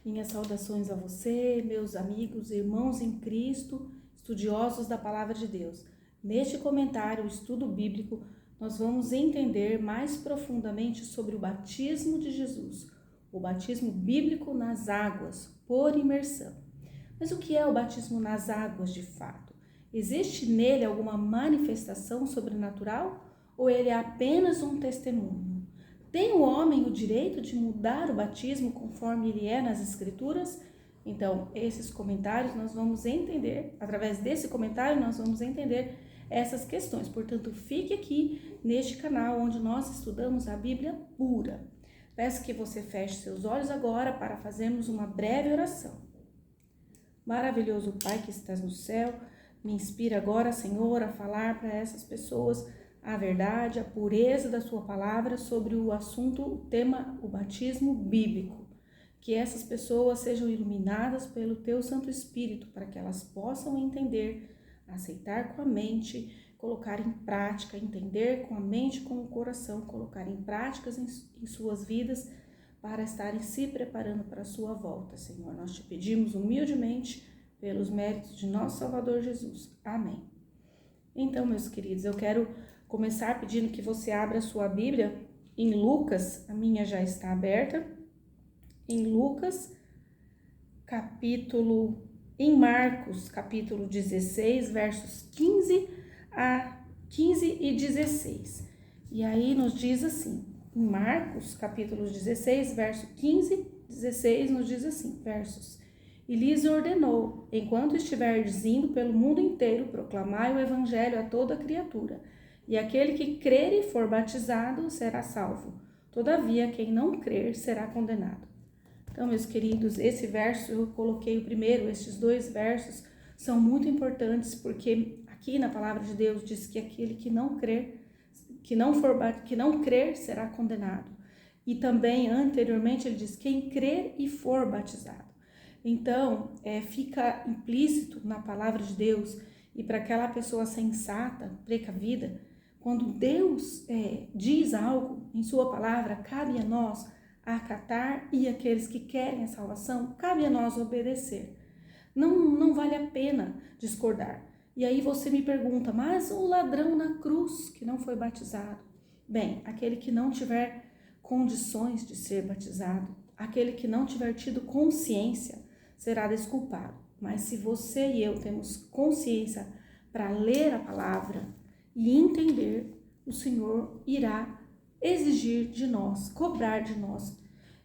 Minhas saudações a você, meus amigos, irmãos em Cristo, estudiosos da Palavra de Deus. Neste comentário, o estudo bíblico, nós vamos entender mais profundamente sobre o batismo de Jesus, o batismo bíblico nas águas, por imersão. Mas o que é o batismo nas águas de fato? Existe nele alguma manifestação sobrenatural ou ele é apenas um testemunho? Tem o homem o direito de mudar o batismo conforme ele é nas Escrituras? Então, esses comentários nós vamos entender, através desse comentário nós vamos entender essas questões. Portanto, fique aqui neste canal onde nós estudamos a Bíblia pura. Peço que você feche seus olhos agora para fazermos uma breve oração. Maravilhoso Pai que estás no céu, me inspira agora, Senhor, a falar para essas pessoas a verdade, a pureza da sua palavra sobre o assunto, o tema, o batismo bíblico. Que essas pessoas sejam iluminadas pelo teu Santo Espírito, para que elas possam entender, aceitar com a mente, colocar em prática, entender com a mente e com o coração, colocar em práticas em suas vidas, para estarem se preparando para a sua volta, Senhor. Nós te pedimos humildemente pelos méritos de nosso Salvador Jesus. Amém. Então, meus queridos, eu quero começar pedindo que você abra a sua Bíblia em Lucas, a minha já está aberta, em Marcos, capítulo 16, versos 15 e 16. E aí nos diz assim, em Marcos, capítulo 16, verso 15 e 16, nos diz assim, E lhes ordenou, enquanto estiverdes indo pelo mundo inteiro, proclamai o evangelho a toda criatura. E aquele que crer e for batizado será salvo. Todavia, quem não crer será condenado. Então, meus queridos, esse verso eu coloquei o primeiro, estes dois versos são muito importantes, porque aqui na palavra de Deus diz que aquele que não crer, que não crer será condenado. E também, anteriormente, ele diz, quem crer e for batizado. Então, fica implícito na palavra de Deus e para aquela pessoa sensata, precavida, quando Deus diz algo em sua palavra, cabe a nós acatar e aqueles que querem a salvação, cabe a nós obedecer. Não vale a pena discordar. E aí você me pergunta, mas o ladrão na cruz que não foi batizado? Bem, aquele que não tiver condições de ser batizado, aquele que não tiver tido consciência, será desculpado. Mas se você e eu temos consciência para ler a palavra e entender, o Senhor irá exigir de nós, cobrar de nós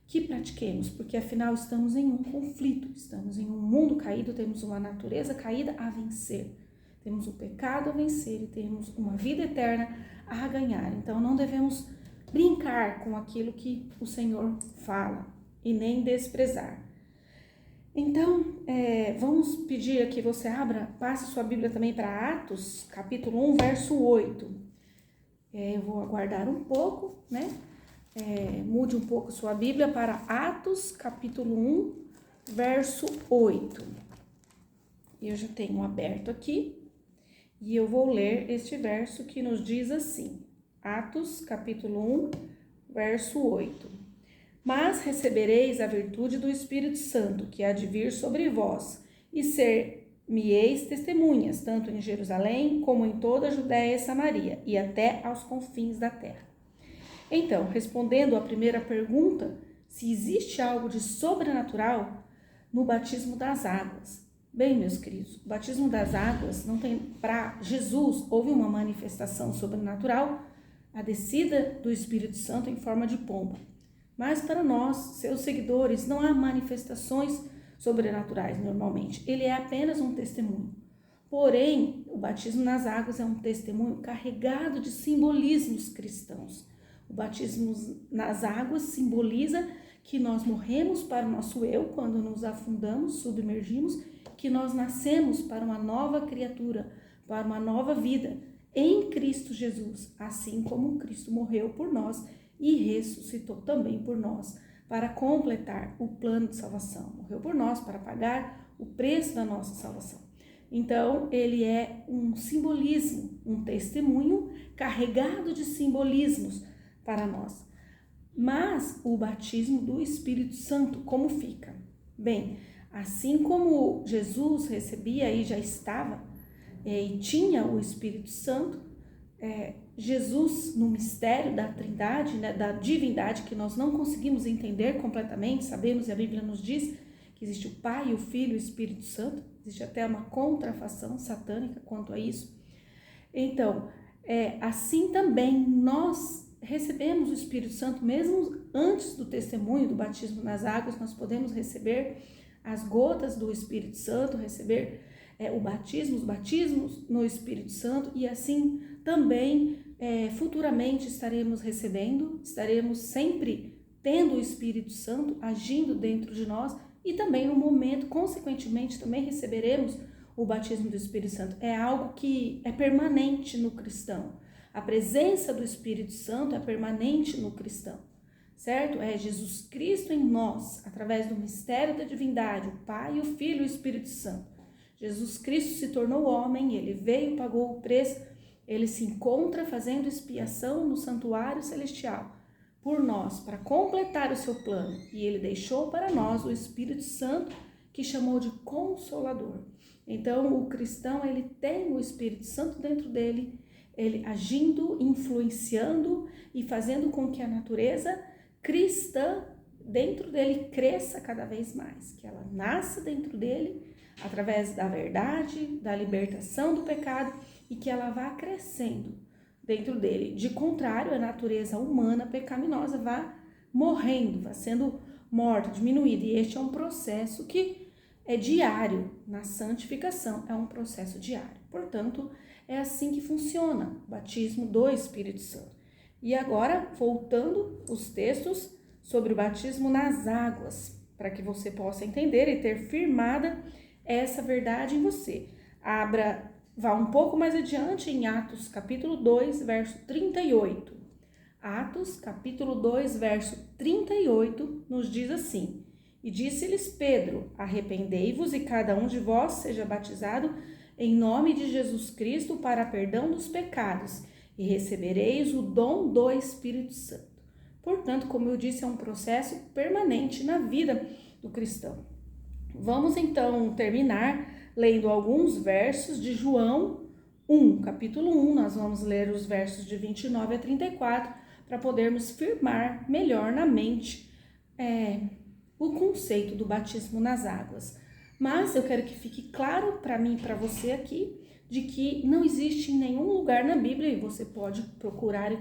que pratiquemos, porque afinal estamos em um conflito, estamos em um mundo caído, temos uma natureza caída a vencer, temos o pecado a vencer e temos uma vida eterna a ganhar. Então não devemos brincar com aquilo que o Senhor fala e nem desprezar. Então, vamos pedir que você passe sua Bíblia também para Atos, capítulo 1, verso 8. Eu vou aguardar um pouco, né? Mude um pouco sua Bíblia para Atos, capítulo 1, verso 8. Eu já tenho aberto aqui e eu vou ler este verso que nos diz assim. Atos, capítulo 1, verso 8. Mas recebereis a virtude do Espírito Santo, que há de vir sobre vós, e ser-me-eis testemunhas, tanto em Jerusalém, como em toda a Judéia e Samaria, e até aos confins da terra. Então, respondendo à primeira pergunta, se existe algo de sobrenatural no batismo das águas. Bem, meus queridos, o batismo das águas não tem, para Jesus, houve uma manifestação sobrenatural, a descida do Espírito Santo em forma de pomba. Mas para nós, seus seguidores, não há manifestações sobrenaturais normalmente. Ele é apenas um testemunho. Porém, o batismo nas águas é um testemunho carregado de simbolismos cristãos. O batismo nas águas simboliza que nós morremos para o nosso eu quando nos afundamos, submergimos, que nós nascemos para uma nova criatura, para uma nova vida em Cristo Jesus, assim como Cristo morreu por nós e ressuscitou também por nós, para completar o plano de salvação. Morreu por nós para pagar o preço da nossa salvação. Então, ele é um simbolismo, um testemunho carregado de simbolismos para nós. Mas o batismo do Espírito Santo, como fica? Bem, assim como Jesus recebia e já estava e tinha o Espírito Santo, Jesus, no mistério da Trindade, né, da divindade, que nós não conseguimos entender completamente, sabemos, e a Bíblia nos diz que existe o Pai, o Filho e o Espírito Santo, existe até uma contrafação satânica quanto a isso. Então, assim também nós recebemos o Espírito Santo, mesmo antes do testemunho do batismo nas águas, nós podemos receber as gotas do Espírito Santo, receber os batismos no Espírito Santo, e assim também futuramente estaremos sempre tendo o Espírito Santo agindo dentro de nós, e também no momento, consequentemente, também receberemos o batismo do Espírito Santo. É algo que é permanente no cristão. A presença do Espírito Santo é permanente no cristão, certo? É Jesus Cristo em nós, através do mistério da divindade, o Pai, o Filho e o Espírito Santo. Jesus Cristo se tornou homem, ele veio, pagou o preço, ele se encontra fazendo expiação no santuário celestial por nós, para completar o seu plano, e ele deixou para nós o Espírito Santo, que chamou de Consolador. Então, o cristão, ele tem o Espírito Santo dentro dele, ele agindo, influenciando e fazendo com que a natureza cristã dentro dele cresça cada vez mais, que ela nasça dentro dele através da verdade, da libertação do pecado, e que ela vá crescendo dentro dele. De contrário, a natureza humana pecaminosa vá morrendo, vá sendo morta, diminuída, e este é um processo que é diário na santificação, é um processo diário. Portanto, é assim que funciona o batismo do Espírito Santo. E agora, voltando os textos sobre o batismo nas águas, para que você possa entender e ter firmada essa verdade em você. Vá um pouco mais adiante em Atos capítulo 2, verso 38. Atos capítulo 2, verso 38 nos diz assim: E disse-lhes Pedro, arrependei-vos e cada um de vós seja batizado em nome de Jesus Cristo para perdão dos pecados, e recebereis o dom do Espírito Santo. Portanto, como eu disse, é um processo permanente na vida do cristão. Vamos então terminar lendo alguns versos de João 1, capítulo 1. Nós vamos ler os versos de 29 a 34 para podermos firmar melhor na mente o conceito do batismo nas águas. Mas eu quero que fique claro para mim e para você aqui de que não existe em nenhum lugar na Bíblia, e você pode procurar e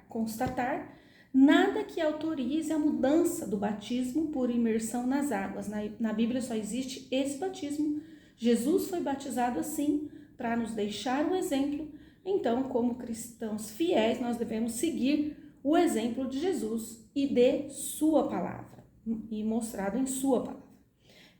constatar nada que autorize a mudança do batismo por imersão nas águas. Na Bíblia só existe esse batismo. Jesus foi batizado assim para nos deixar um exemplo. Então, como cristãos fiéis, nós devemos seguir o exemplo de Jesus e de sua palavra, e mostrado em sua palavra.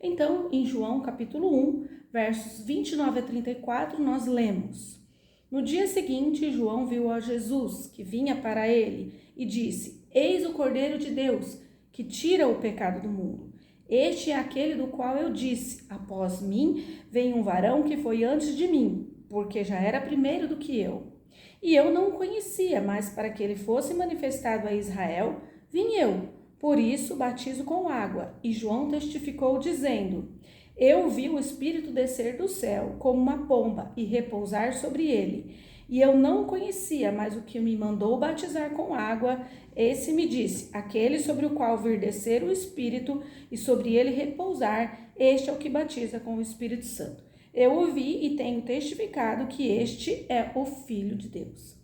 Então, em João capítulo 1, versos 29 a 34, nós lemos: No dia seguinte, João viu a Jesus, que vinha para ele, e disse: Eis o Cordeiro de Deus, que tira o pecado do mundo. Este é aquele do qual eu disse: Após mim vem um varão que foi antes de mim, porque já era primeiro do que eu. E eu não o conhecia, mas para que ele fosse manifestado a Israel, vim eu. Por isso batizo com água. E João testificou, dizendo: Eu vi o Espírito descer do céu, como uma pomba, e repousar sobre ele. E eu não o conhecia, mas o que me mandou batizar com água, esse me disse: Aquele sobre o qual vir descer o Espírito, e sobre ele repousar, este é o que batiza com o Espírito Santo. Eu ouvi e tenho testificado que este é o Filho de Deus.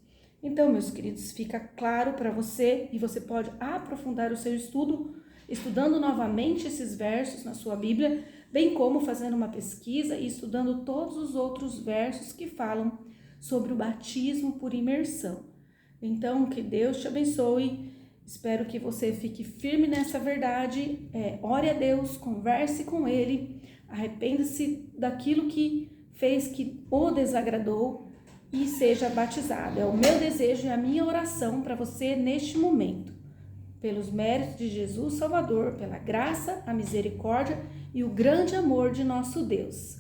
Então, meus queridos, fica claro para você, e você pode aprofundar o seu estudo, estudando novamente esses versos na sua Bíblia, bem como fazendo uma pesquisa e estudando todos os outros versos que falam sobre o batismo por imersão. Então, que Deus te abençoe. Espero que você fique firme nessa verdade. Ore a Deus, converse com Ele, arrependa-se daquilo que fez que o desagradou e seja batizado. É o meu desejo e a minha oração para você neste momento. Pelos méritos de Jesus Salvador, pela graça, a misericórdia e o grande amor de nosso Deus.